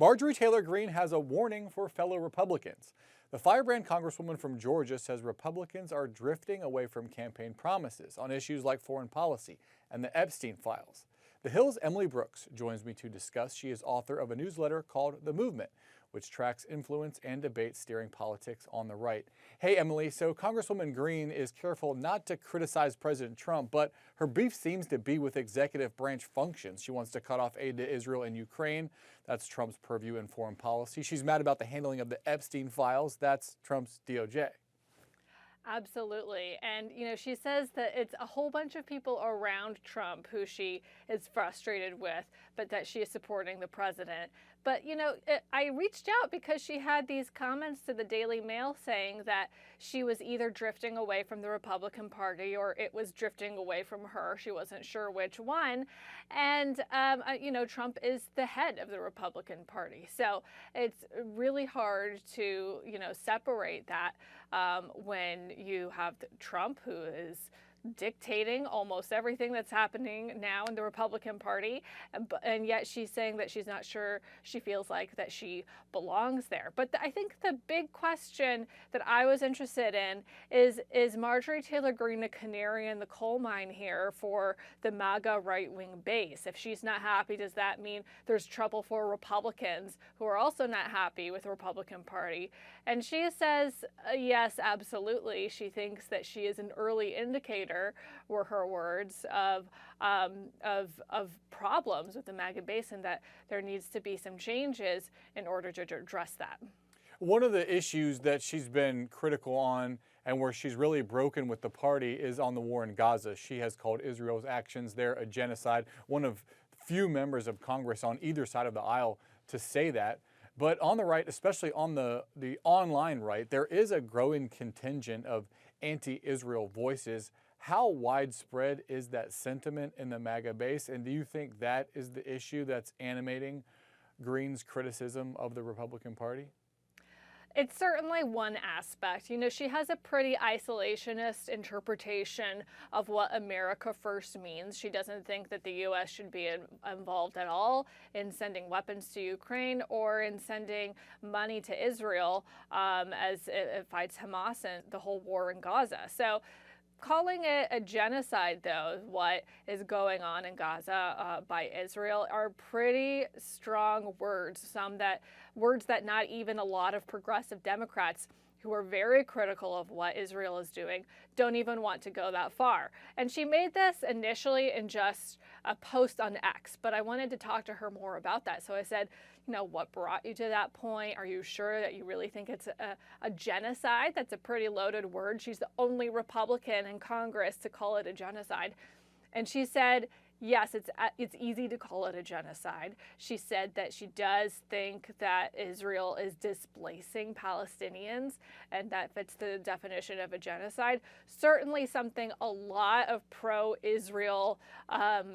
Marjorie Taylor Greene has a warning for fellow Republicans. The firebrand Congresswoman from Georgia says Republicans are drifting away from campaign promises on issues like foreign policy and the Epstein files. The Hill's Emily Brooks joins me to discuss. She is author of a newsletter called The Movement, which tracks influence and debate steering politics on the right. Hey, Emily, so Congresswoman Greene is careful not to criticize President Trump, but her beef seems to be with executive branch functions. She wants to cut off aid to Israel and Ukraine. That's Trump's purview in foreign policy. She's mad about the handling of the Epstein files. That's Trump's DOJ. Absolutely. And, she says that it's a whole bunch of people around Trump who she is frustrated with, but that she is supporting the president. But, I reached out because she had these comments to the Daily Mail saying that she was either drifting away from the Republican Party or it was drifting away from her. She wasn't sure which one. And, Trump is the head of the Republican Party. So it's really hard to, separate that when you have Trump, who is dictating almost everything that's happening now in the Republican Party, and yet she's saying that she's not sure she feels like that she belongs there. But I think the big question that I was interested in is Marjorie Taylor Greene a canary in the coal mine here for the MAGA right-wing base? If she's not happy, does that mean there's trouble for Republicans who are also not happy with the Republican Party? And she says, yes, absolutely. She thinks that she is an early indicator, were her words, of problems with the MAGA base, and that there needs to be some changes in order to address that. One of the issues that she's been critical on and where she's really broken with the party is on the war in Gaza. She has called Israel's actions there a genocide, one of few members of Congress on either side of the aisle to say that. But on the right, especially on the online right, there is a growing contingent of anti-Israel voices. How widespread is that sentiment in the MAGA base? And do you think that is the issue that's animating Greene's criticism of the Republican Party? It's certainly one aspect. She has a pretty isolationist interpretation of what America first means. She doesn't think that the U.S. should be involved at all in sending weapons to Ukraine or in sending money to Israel as it fights Hamas and the whole war in Gaza. So calling it a genocide, though, what is going on in Gaza by Israel, are pretty strong words. Words that not even a lot of progressive Democrats who are very critical of what Israel is doing don't even want to go that far. And she made this initially in just a post on X, but I wanted to talk to her more about that. So I said, what brought you to that point? Are you sure that you really think it's a genocide? That's a pretty loaded word. She's the only Republican in Congress to call it a genocide. And she said, yes, it's easy to call it a genocide. She said that she does think that Israel is displacing Palestinians, and that fits the definition of a genocide. Certainly something a lot of pro-Israel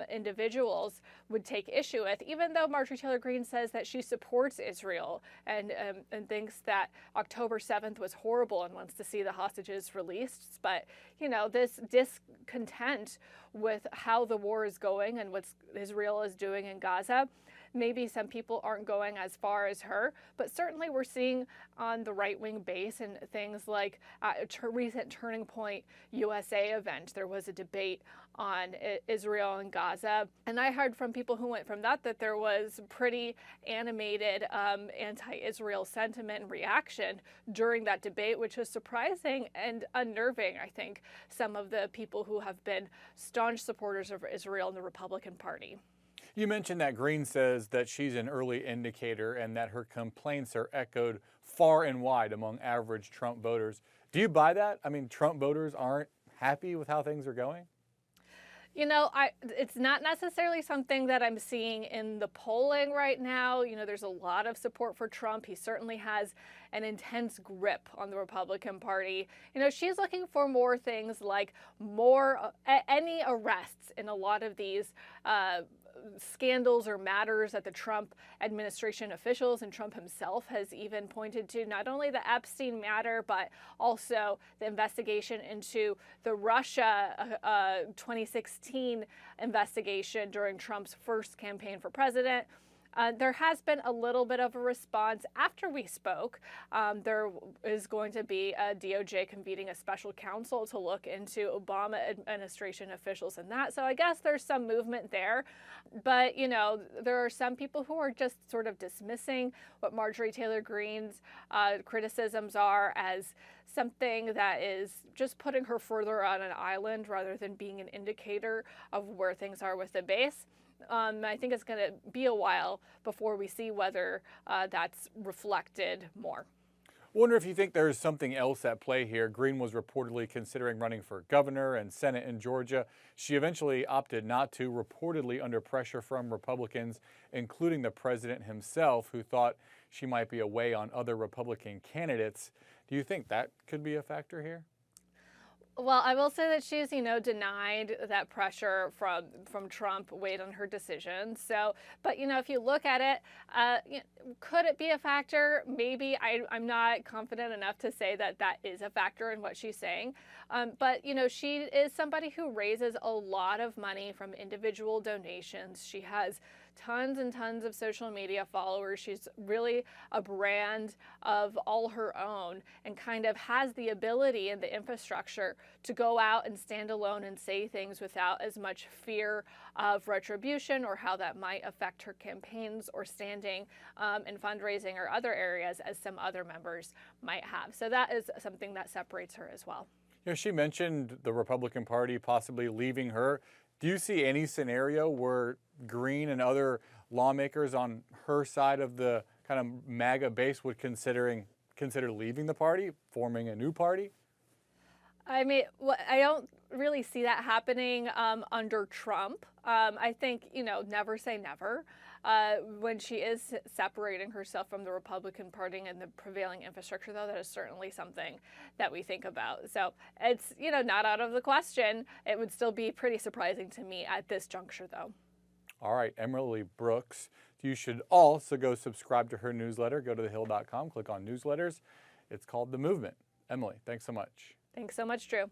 individuals would take issue with, even though Marjorie Taylor Greene says that she supports Israel and thinks that October 7th was horrible and wants to see the hostages released. But, this discontent with how the war is going and what Israel is doing in Gaza, maybe some people aren't going as far as her, but certainly we're seeing on the right-wing base and things like a recent Turning Point USA event, there was a debate on Israel and Gaza. And I heard from people who went from that there was pretty animated anti-Israel sentiment and reaction during that debate, which was surprising and unnerving, I think, some of the people who have been staunch supporters of Israel in the Republican Party. You mentioned that Greene says that she's an early indicator and that her complaints are echoed far and wide among average Trump voters. Do you buy that? I mean, Trump voters aren't happy with how things are going? It's not necessarily something that I'm seeing in the polling right now. There's a lot of support for Trump. He certainly has an intense grip on the Republican Party. She's looking for more things like any arrests in a lot of these scandals or matters that the Trump administration officials and Trump himself has even pointed to, not only the Epstein matter, but also the investigation into the Russia 2016 investigation during Trump's first campaign for president. There has been a little bit of a response after we spoke. There is going to be a DOJ convening a special counsel to look into Obama administration officials and that. So I guess there's some movement there. But, you know, there are some people who are just sort of dismissing what Marjorie Taylor Greene's criticisms are as something that is just putting her further on an island rather than being an indicator of where things are with the base. I think it's going to be a while before we see whether that's reflected more. I wonder if you think there's something else at play here. Greene was reportedly considering running for governor and Senate in Georgia. She eventually opted not to, reportedly under pressure from Republicans, including the president himself, who thought she might be away on other Republican candidates. Do you think that could be a factor here? Well, I will say that she's, denied that pressure from Trump weighed on her decision. So, but, if you look at it, could it be a factor? Maybe. I'm not confident enough to say that that is a factor in what she's saying. But, she is somebody who raises a lot of money from individual donations. She has tons and tons of social media followers. She's really a brand of all her own and kind of has the ability and the infrastructure to go out and stand alone and say things without as much fear of retribution or how that might affect her campaigns or standing in fundraising or other areas as some other members might have. So that is something that separates her as well. She mentioned the Republican Party possibly leaving her. Do you see any scenario where Greene and other lawmakers on her side of the kind of MAGA base would consider leaving the party, forming a new party? I mean, I don't really see that happening under Trump. I think, never say never. When she is separating herself from the Republican Party and the prevailing infrastructure, though, that is certainly something that we think about. So it's, not out of the question. It would still be pretty surprising to me at this juncture, though. All right, Emily Brooks. You should also go subscribe to her newsletter. Go to thehill.com, click on newsletters. It's called The Movement. Emily, thanks so much. Thanks so much, Drew.